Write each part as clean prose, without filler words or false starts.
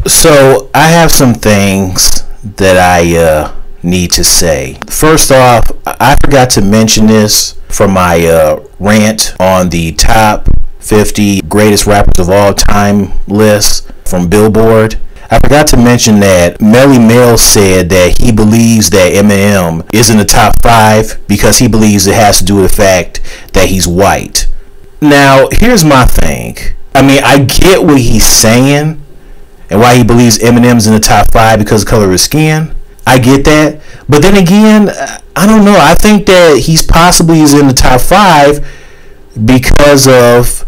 So I have some things that I need to say. First off, I forgot to mention this from my rant on the top 50 greatest rappers of all time list from Billboard. I forgot to mention that Melly Mel said that he believes that Eminem is in the top 5 because he believes it has to do with the fact that he's white. Now, here's my thing. I mean, I get what he's saying and why he believes Eminem's in the top 5 because of the color of his skin. I get that. But then again, I don't know. I think that he's possibly is in the top 5 because of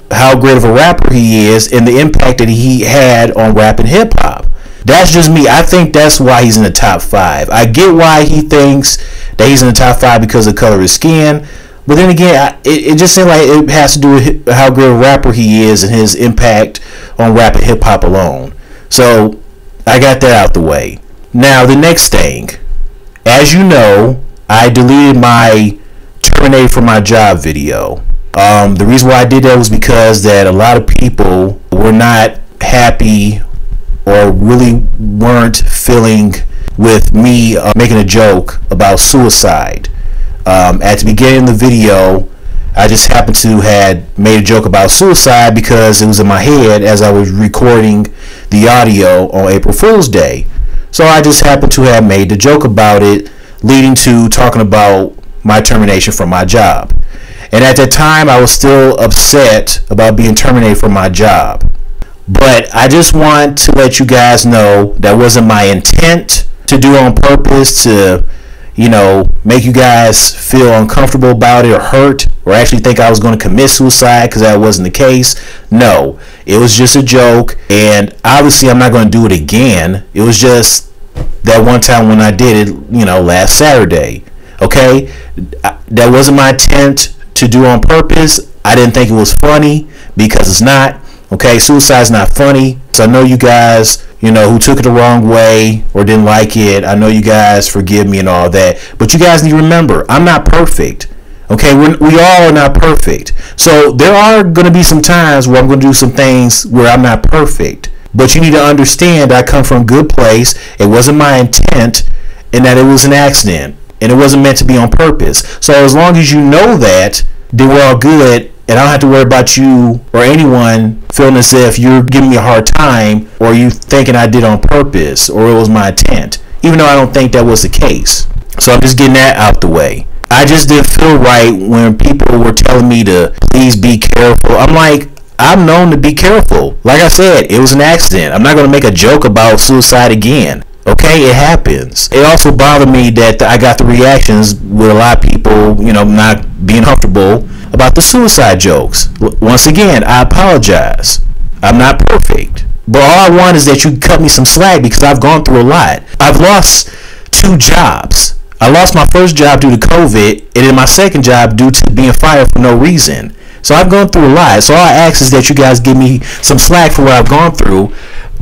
how great of a rapper he is and the impact that he had on rap and hip hop. That's just me. I think that's why he's in the top 5. I get why he thinks that he's in the top 5 because of the color of his skin. But then again, it just seems like it has to do with how great a rapper he is and his impact on rap and hip hop alone. So I got that out the way. Now the next thing, as you know, I deleted my terminated from my job video. The reason why I did that was because that a lot of people were not happy or really weren't feeling with me making a joke about suicide. At the beginning of the video, I just happened to had made a joke about suicide because it was in my head as I was recording the audio on April Fool's Day. So I just happened to have made the joke about it, leading to talking about my termination from my job. And at that time, I was still upset about being terminated from my job. But I just want to let you guys know that wasn't my intent to do on purpose to, make you guys feel uncomfortable about it or hurt or actually think I was going to commit suicide, because that wasn't the case. No, it was just a joke, and obviously I'm not going to do it again. It was just that one time when I did it, last Saturday. Okay, that wasn't my intent to do on purpose. I didn't think it was funny because it's not. Okay, suicide's not funny. So I know you guys, who took it the wrong way or didn't like it. I know you guys forgive me and all that. But you guys need to remember, I'm not perfect. Okay, we all are not perfect. So there are going to be some times where I'm going to do some things where I'm not perfect. But you need to understand I come from a good place. It wasn't my intent, and that it was an accident. And it wasn't meant to be on purpose. So as long as you know that, then we're all good. And I don't have to worry about you or anyone feeling as if you're giving me a hard time or you thinking I did on purpose or it was my intent. Even though I don't think that was the case. So I'm just getting that out the way. I just didn't feel right when people were telling me to please be careful. I'm like, I'm known to be careful. Like I said, it was an accident. I'm not going to make a joke about suicide again. Okay, it happens. It also bothered me that I got the reactions with a lot of people, not being comfortable about the suicide jokes. Once again, I apologize. I'm not perfect. But all I want is that you cut me some slack because I've gone through a lot. I've lost 2 jobs. I lost my first job due to COVID, and then my second job due to being fired for no reason. So I've gone through a lot. So all I ask is that you guys give me some slack for what I've gone through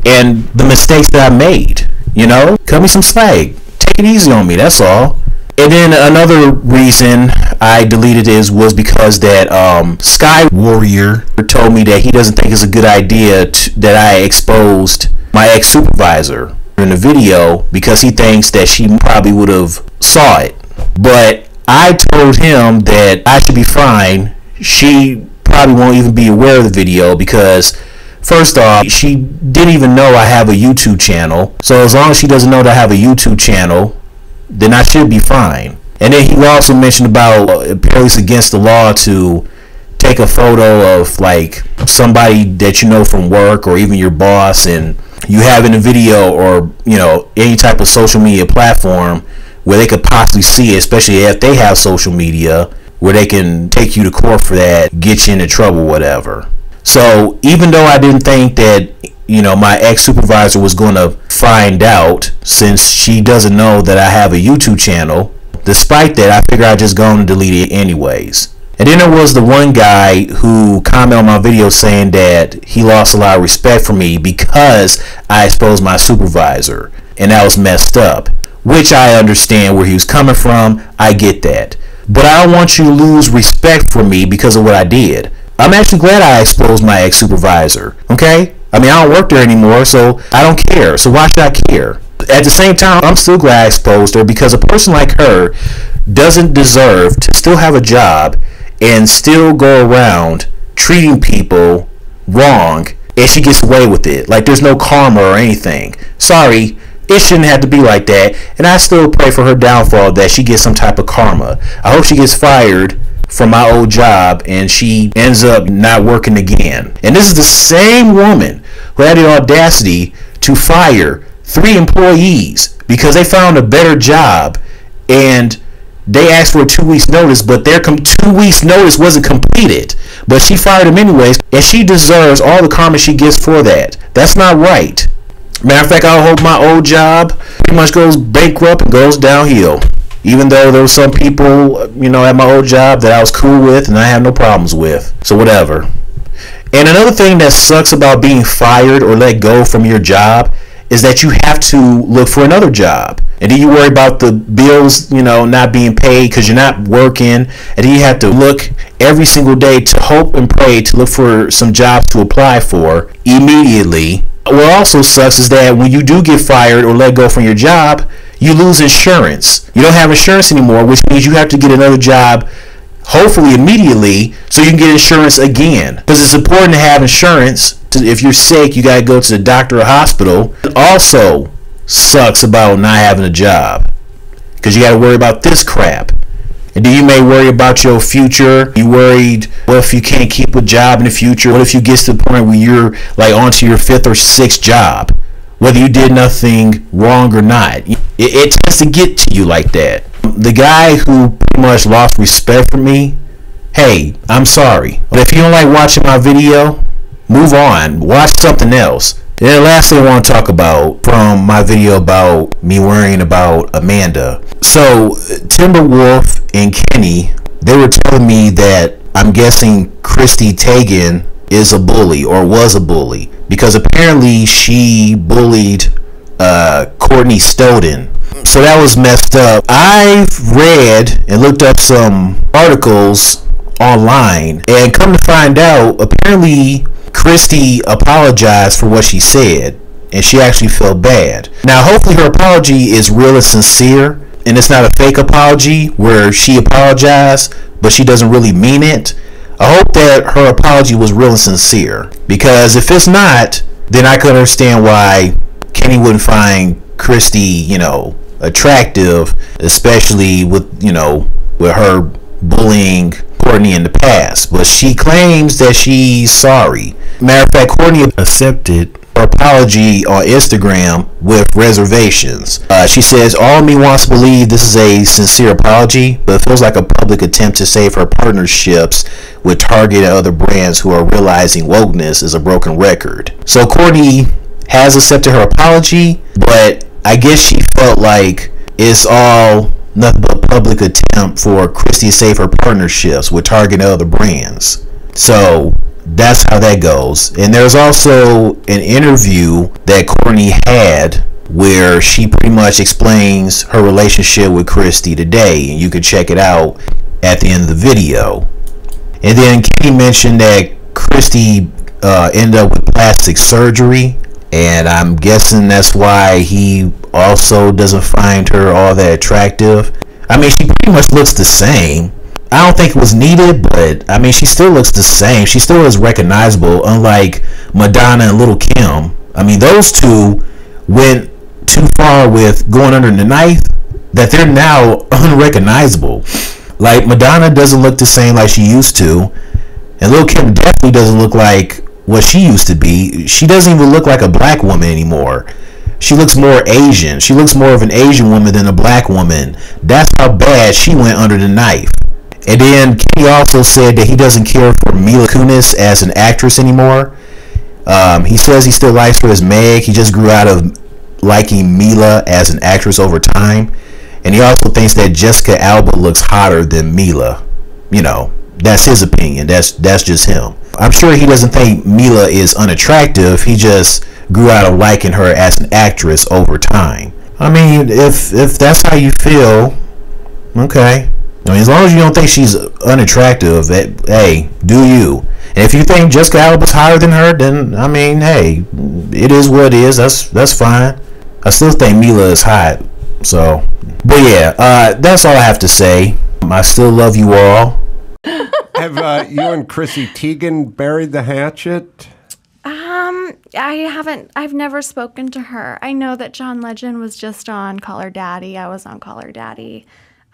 and the mistakes that I made. Cut me some slack. Take it easy on me, that's all. And then another reason I deleted it was because that Sky Warrior told me that he doesn't think it's a good idea that I exposed my ex-supervisor in the video because he thinks that she probably would have saw it. But I told him that I should be fine. She probably won't even be aware of the video because first off, she didn't even know I have a YouTube channel. So as long as she doesn't know that I have a YouTube channel, then I should be fine. And then he also mentioned about apparently it's against the law to take a photo of like somebody that you know from work or even your boss and you have in a video or any type of social media platform where they could possibly see it, especially if they have social media where they can take you to court for that, get you into trouble, whatever. So even though I didn't think that my ex-supervisor was going to find out since she doesn't know that I have a YouTube channel, despite that, I figured I'd just go and delete it anyways. And then there was the one guy who commented on my video saying that he lost a lot of respect for me because I exposed my supervisor, and that was messed up, which I understand where he was coming from. I get that. But I don't want you to lose respect for me because of what I did. I'm actually glad I exposed my ex-supervisor, okay? I mean, I don't work there anymore, so I don't care. So why should I care? At the same time, I'm still glad I exposed her, because a person like her doesn't deserve to still have a job and still go around treating people wrong, and she gets away with it. Like there's no karma or anything. Sorry, it shouldn't have to be like that. And I still pray for her downfall, that she gets some type of karma. I hope she gets fired from my old job and she ends up not working again. And this is the same woman who had the audacity to fire 3 employees because they found a better job, and they asked for a 2 weeks notice, but their 2 weeks notice wasn't completed. But she fired them anyways, and she deserves all the karma she gets for that. That's not right. Matter of fact, I hope my old job pretty much goes bankrupt and goes downhill. Even though there were some people, at my old job that I was cool with and I have no problems with. So whatever. And another thing that sucks about being fired or let go from your job is that you have to look for another job. And then you worry about the bills, not being paid because you're not working. And then you have to look every single day to hope and pray to look for some jobs to apply for immediately. What also sucks is that when you do get fired or let go from your job, you lose insurance. You don't have insurance anymore, which means you have to get another job, hopefully immediately, so you can get insurance again. Because it's important to have insurance. If you're sick, you got to go to the doctor or hospital. It also sucks about not having a job, because you got to worry about this crap. And then you may worry about your future. You worried, what if you can't keep a job in the future? What if you get to the point where you're like onto your 5th or 6th job, whether you did nothing wrong or not? It tends to get to you like that. The guy who pretty much lost respect for me, hey, I'm sorry. But if you don't like watching my video, move on. Watch something else. And the last thing I want to talk about from my video about me worrying about Amanda. So Timberwolf and Kenny, they were telling me that I'm guessing Chrissy Teigen is a bully or was a bully, because apparently she bullied Courtney Stodden. So that was messed up. I've read and looked up some articles online, and come to find out, apparently Christy apologized for what she said, and she actually felt bad. Now, hopefully her apology is real and sincere, and it's not a fake apology where she apologized, but she doesn't really mean it. I hope that her apology was real and sincere, because if it's not, then I could understand why Kenny wouldn't find Christy, attractive, especially with, with her bullying Courtney in the past. But she claims that she's sorry. Matter of fact, Courtney accepted her apology on Instagram with reservations. She says, all of me wants to believe this is a sincere apology, but it feels like a public attempt to save her partnerships with Target and other brands who are realizing wokeness is a broken record. So Courtney has accepted her apology, but I guess she felt like it's all nothing but a public attempt for Christy to save her partnerships with Target and other brands. So that's how that goes. And there's also an interview that Courtney had where she pretty much explains her relationship with Christy today, and you can check it out at the end of the video. And then Kenny mentioned that Christy ended up with plastic surgery, and I'm guessing that's why he also doesn't find her all that attractive. I mean, she pretty much looks the same. I don't think it was needed, but I mean, she still looks the same. She still is recognizable, unlike Madonna and Lil' Kim. I mean, those two went too far with going under the knife that they're now unrecognizable. Like, Madonna doesn't look the same like she used to, and Lil' Kim definitely doesn't look like what she used to be. She doesn't even look like a black woman anymore. She looks more Asian. She looks more of an Asian woman than a black woman. That's how bad she went under the knife. And then Kenny also said that he doesn't care for Mila Kunis as an actress anymore. He says he still likes her as Meg. He just grew out of liking Mila as an actress over time. And he also thinks that Jessica Alba looks hotter than Mila. That's his opinion. That's just him. I'm sure he doesn't think Mila is unattractive. He just grew out of liking her as an actress over time. I mean, if that's how you feel, okay. I mean, as long as you don't think she's unattractive, hey, do you? And if you think Jessica Alba's higher than her, then I mean, hey, it is what it is. That's fine. I still think Mila is hot. So, but yeah, that's all I have to say. I still love you all. Have you and Chrissy Teigen buried the hatchet? I haven't. I've never spoken to her. I know that John Legend was just on Call Her Daddy. I was on Call Her Daddy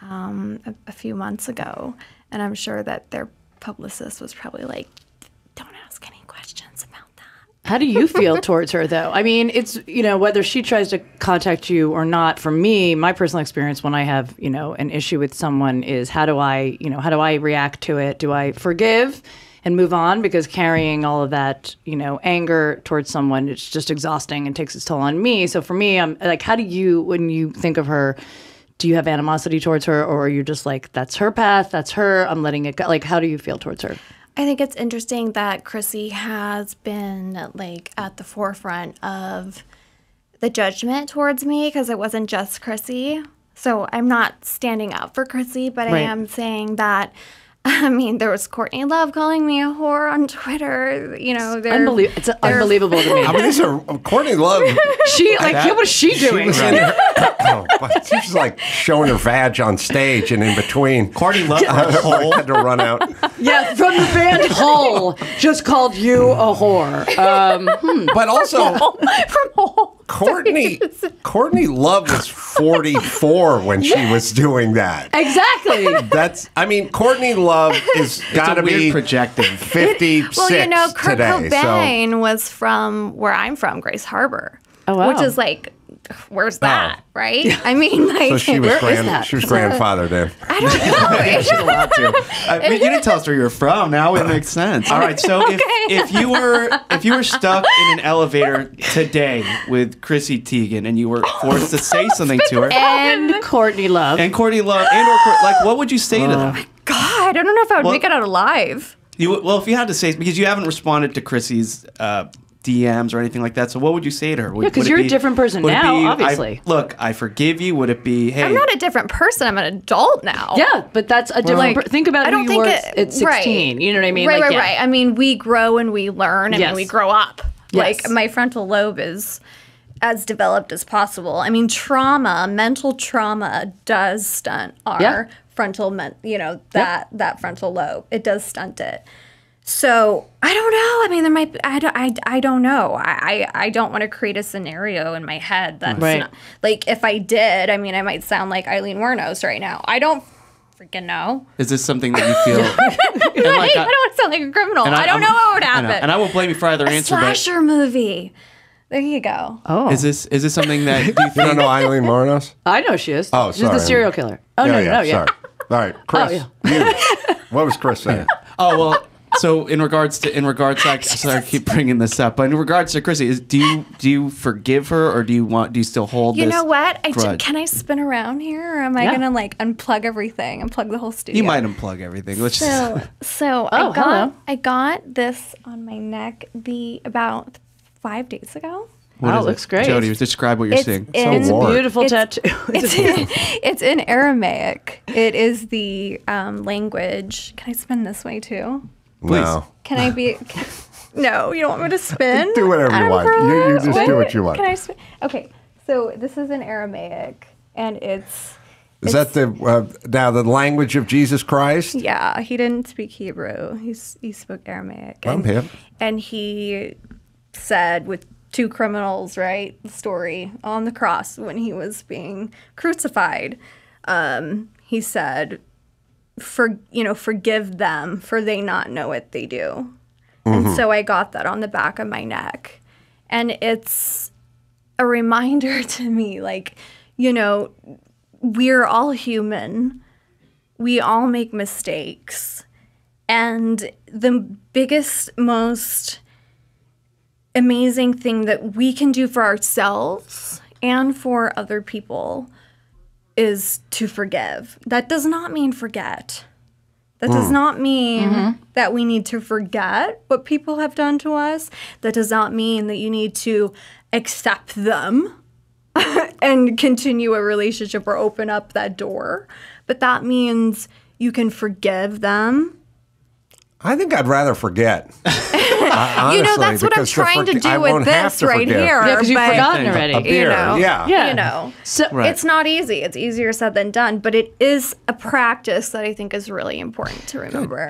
a few months ago, and I'm sure that their publicist was probably like, "Don't ask any questions about that." How do you feel towards her, though? I mean, it's, whether she tries to contact you or not, for me, my personal experience when I have, an issue with someone is how do I react to it? Do I forgive and move on? Because carrying all of that, anger towards someone, it's just exhausting and takes its toll on me. So for me, I'm like, how do you, when you think of her, do you have animosity towards her, or are you just like, that's her path, that's her, I'm letting it go? Like, how do you feel towards her? I think it's interesting that Chrissy has been like at the forefront of the judgment towards me, because it wasn't just Chrissy. So I'm not standing up for Chrissy, but I am saying that, I mean, there was Courtney Love calling me a whore on Twitter. It's unbelievable to me. I mean, these are Courtney Love. What was she doing? She was like showing her vag on stage, and in between, Courtney Love had to run out. Yeah, from the band Hole, just called you a whore. But also, from Hole. Courtney Love was 44 when she was doing that. Exactly. Courtney Love is got to be projecting 56 Well, Kurt today. Cobain was from where I'm from, Grace Harbor. Oh, wow. Which is like, where's that, right? I mean, like, So she was where is that? she was grandfathered in. I don't know. She's allowed to. You didn't tell us where you're from. Now it makes sense. All right. So if you were stuck in an elevator today with Chrissy Teigen and you were forced to say something to her And Courtney Love. and what would you say to them? God, I don't know if I would make it out alive. If you had to say, because you haven't responded to Chrissy's DMs or anything like that, so what would you say to her? Because you're a different person now, obviously. I forgive you. Would it be, hey? I'm not a different person. I'm an adult now. Yeah, but that's a different. Think about who you were at 16. Right. You know what I mean? Right. I mean, we grow and we learn and we grow up. Yes. Like, my frontal lobe is as developed as possible. I mean, mental trauma does stunt our frontal, that frontal lobe. It does stunt it. So I don't know. I mean, there might be, I don't know. I don't want to create a scenario in my head that's not, like, if I did, I mean, I might sound like Eileen Wuornos right now. I don't freaking know. Is this something that you feel? I don't want to sound like a criminal. I don't know what would happen. And I won't blame you for either answer. Slasher movie. There you go. Oh, is this something that you think? You don't know Eileen Wuornos? I know she is. Oh, She's sorry. the serial killer. Oh, no. Sorry. All right, Chris. What was Chris saying? Oh, well. So in regards to sorry, I keep bringing this up, but in regards to Chrissy, do you forgive her, or do you still hold? You know what? grudge? Can I spin around here, or am I gonna like unplug everything, unplug the whole studio? You might unplug everything. So I got this on my neck about 5 days ago. Wow, it looks great. Jody, describe what you're seeing. It's a beautiful tattoo. It's in Aramaic. It is the language. Can I spin this way too? Please. No. Can I be? No, you don't want me to spin? Do whatever you want. You just do what you want. Can I spin? Okay, so this is in Aramaic, and it's... Is that now the language of Jesus Christ? Yeah, he didn't speak Hebrew. He spoke Aramaic. I'm hip. And he said with two criminals, right, the story on the cross when he was being crucified, he said, forgive them, for they not know what they do. Mm-hmm. And so I got that on the back of my neck. And it's a reminder to me, like, we're all human. We all make mistakes. And the biggest, most amazing thing that we can do for ourselves and for other people is to forgive. That does not mean forget. That does not mean that we need to forget what people have done to us. That does not mean that you need to accept them. and continue a relationship or open up that door. But that means you can forgive them. I think I'd rather forget. Honestly, that's what I'm trying to do with this right here. Yeah, because you've but, forgotten already. A beer, yeah. You know, So it's not easy. It's easier said than done, but it is a practice that I think is really important to remember.